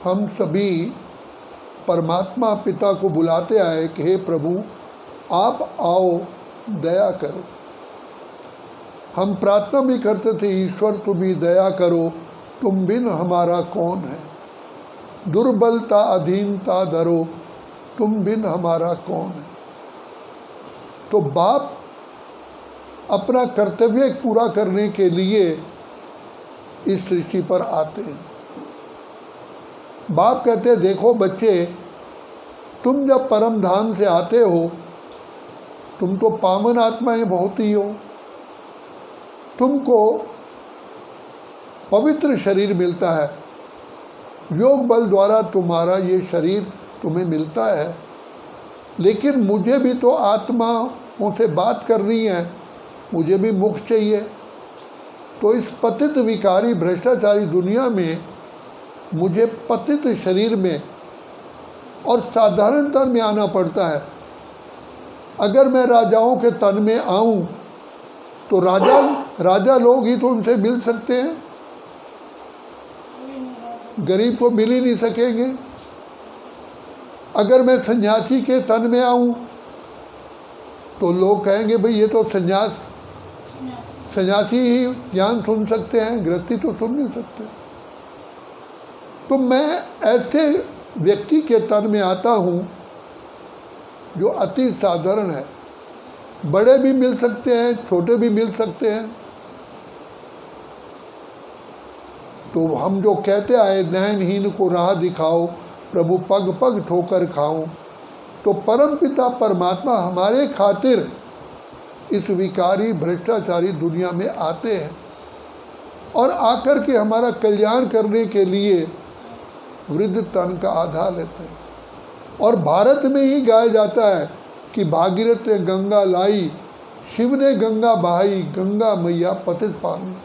हम सभी परमात्मा पिता को बुलाते आए कि हे प्रभु आप आओ, दया करो। हम प्रार्थना भी करते थे, ईश्वर तुम ही दया करो, तुम बिन हमारा कौन है। दुर्बलता अधीनता धरो, तुम बिन हमारा कौन है। तो बाप अपना कर्तव्य पूरा करने के लिए इस सृष्टि पर आते हैं। बाप कहते हैं देखो बच्चे, तुम जब परम धाम से आते हो, तुम तो पावन आत्माएं बहुत ही हो, तुमको पवित्र शरीर मिलता है, योग बल द्वारा तुम्हारा ये शरीर तुम्हें मिलता है, लेकिन मुझे भी तो आत्माओं से बात करनी है, मुझे भी मुख चाहिए। तो इस पतित विकारी भ्रष्टाचारी दुनिया में मुझे पतित शरीर में और साधारण तन में आना पड़ता है। अगर मैं राजाओं के तन में आऊं तो राजा लोग ही तो उनसे मिल सकते हैं, गरीब तो मिल ही नहीं सकेंगे। अगर मैं सन्यासी के तन में आऊं तो लोग कहेंगे भाई ये तो सन्यासी ही ज्ञान सुन सकते हैं, गृहस्थी तो सुन नहीं सकते। तो मैं ऐसे व्यक्ति के तन में आता हूँ जो अति साधारण है। बड़े भी मिल सकते हैं, छोटे भी मिल सकते हैं। तो हम जो कहते आए नयनहीन को राह दिखाओ, प्रभु पग पग ठोकर खाऊं, तो परम पिता परमात्मा हमारे खातिर इस विकारी भ्रष्टाचारी दुनिया में आते हैं और आकर के हमारा कल्याण करने के लिए वृद्ध तन का आधार लेते हैं। और भारत में ही गाया जाता है कि भागीरथ ने गंगा लाई, शिव ने गंगा बहाई, गंगा मैया पतित पावनी।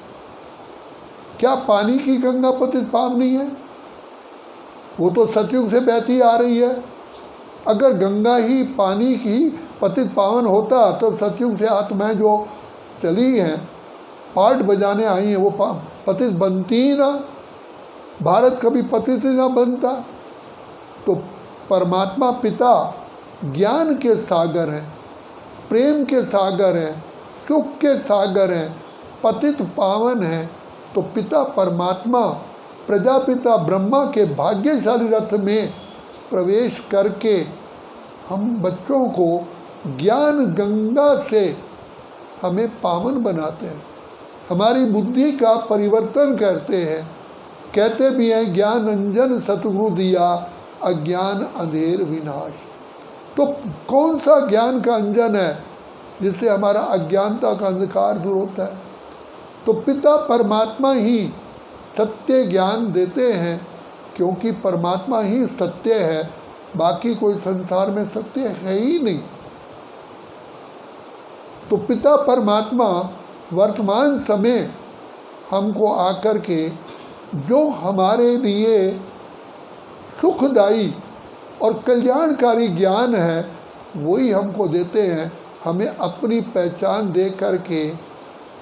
क्या पानी की गंगा पतित पावनी है? वो तो सतयुग से बहती आ रही है। अगर गंगा ही पानी की पतित पावन होता तो सतयुग से आत्माएं जो चली हैं, पार्ट बजाने आई हैं, वो पतित बनती ही ना, भारत कभी पतित ही ना बनता। तो परमात्मा पिता ज्ञान के सागर हैं, प्रेम के सागर हैं, सुख के सागर हैं, पतित पावन हैं। तो पिता परमात्मा प्रजापिता ब्रह्मा के भाग्यशाली रथ में प्रवेश करके हम बच्चों को ज्ञान गंगा से हमें पावन बनाते हैं, हमारी बुद्धि का परिवर्तन करते हैं। कहते भी हैं ज्ञान अंजन सतगुरु दिया, अज्ञान अंधेर विनाश। तो कौन सा ज्ञान का अंजन है जिससे हमारा अज्ञानता का अंधकार दूर होता है? तो पिता परमात्मा ही सत्य ज्ञान देते हैं, क्योंकि परमात्मा ही सत्य है, बाकी कोई संसार में सत्य है ही नहीं। तो पिता परमात्मा वर्तमान समय हमको आकर के जो हमारे लिए सुखदायी और कल्याणकारी ज्ञान है वही हमको देते हैं। हमें अपनी पहचान दे करके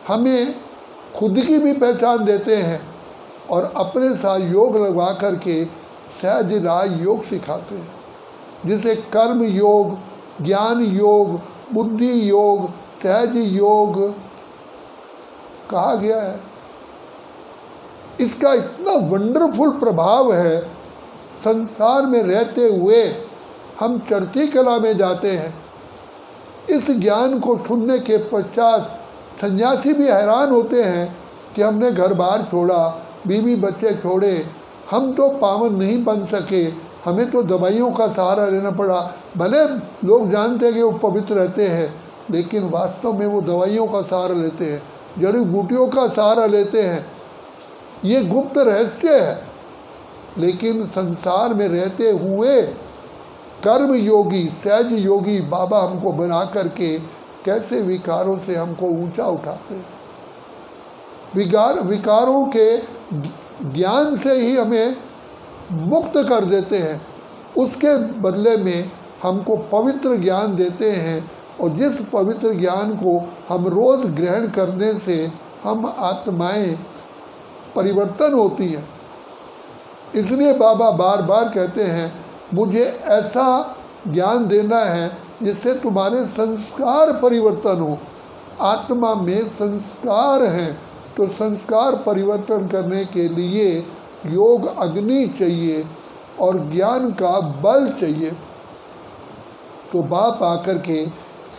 हमें खुद की भी पहचान देते हैं और अपने साथ योग लगवा करके सहज राज योग सिखाते हैं, जिसे कर्म योग, ज्ञान योग, बुद्धि योग, सहज योग कहा गया है। इसका इतना वंडरफुल प्रभाव है, संसार में रहते हुए हम चढ़ती कला में जाते हैं। इस ज्ञान को सुनने के पश्चात सन्यासी भी हैरान होते हैं कि हमने घर बार छोड़ा, बीवी बच्चे छोड़े, हम तो पावन नहीं बन सके, हमें तो दवाइयों का सहारा लेना पड़ा। भले लोग जानते हैं कि वो पवित्र रहते हैं, लेकिन वास्तव में वो दवाइयों का सहारा लेते हैं, जड़ी बूटियों का सहारा लेते हैं। ये गुप्त रहस्य है। लेकिन संसार में रहते हुए कर्म योगी, सहज योगी बाबा हमको बना करके कैसे विकारों से हमको ऊंचा उठाते हैं। विकारों के ज्ञान से ही हमें मुक्त कर देते हैं, उसके बदले में हमको पवित्र ज्ञान देते हैं। और जिस पवित्र ज्ञान को हम रोज़ ग्रहण करने से हम आत्माएं परिवर्तन होती हैं। इसलिए बाबा बार बार कहते हैं मुझे ऐसा ज्ञान देना है जिससे तुम्हारे संस्कार परिवर्तन हो। आत्मा में संस्कार हैं, तो संस्कार परिवर्तन करने के लिए योग अग्नि चाहिए और ज्ञान का बल चाहिए। तो बाप आकर के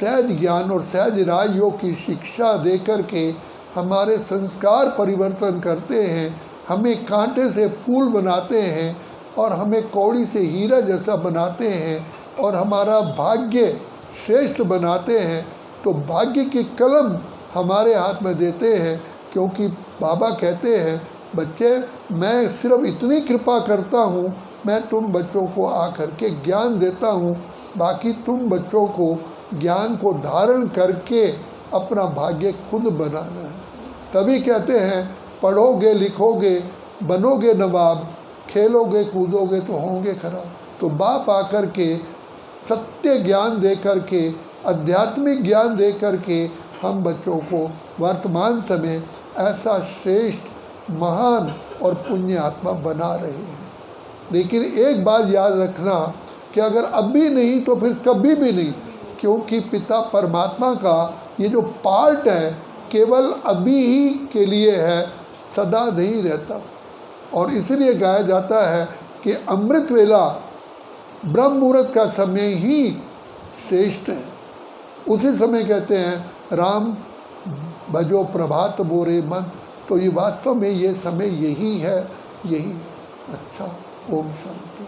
सहज ज्ञान और सहज राजयोग की शिक्षा दे कर के हमारे संस्कार परिवर्तन करते हैं, हमें कांटे से फूल बनाते हैं और हमें कौड़ी से हीरा जैसा बनाते हैं और हमारा भाग्य श्रेष्ठ बनाते हैं। तो भाग्य की कलम हमारे हाथ में देते हैं, क्योंकि बाबा कहते हैं बच्चे मैं सिर्फ इतनी कृपा करता हूँ, मैं तुम बच्चों को आकर के ज्ञान देता हूँ, बाकी तुम बच्चों को ज्ञान को धारण करके अपना भाग्य खुद बनाना है। तभी कहते हैं पढ़ोगे लिखोगे बनोगे नवाब, खेलोगे कूदोगे तो होंगे खराब। तो बाप आकर के सत्य ज्ञान दे कर के, आध्यात्मिक ज्ञान दे कर के हम बच्चों को वर्तमान समय ऐसा श्रेष्ठ महान और पुण्य आत्मा बना रहे हैं। लेकिन एक बात याद रखना कि अगर अभी नहीं तो फिर कभी भी नहीं, क्योंकि पिता परमात्मा का ये जो पार्ट है केवल अभी ही के लिए है, सदा नहीं रहता। और इसलिए गाया जाता है कि अमृत वेला ब्रह्म मुहूर्त का समय ही श्रेष्ठ है। उसी समय कहते हैं राम भजो प्रभात बोरे मन। तो ये वास्तव में ये समय यही है, यही है। अच्छा, ओम शांति।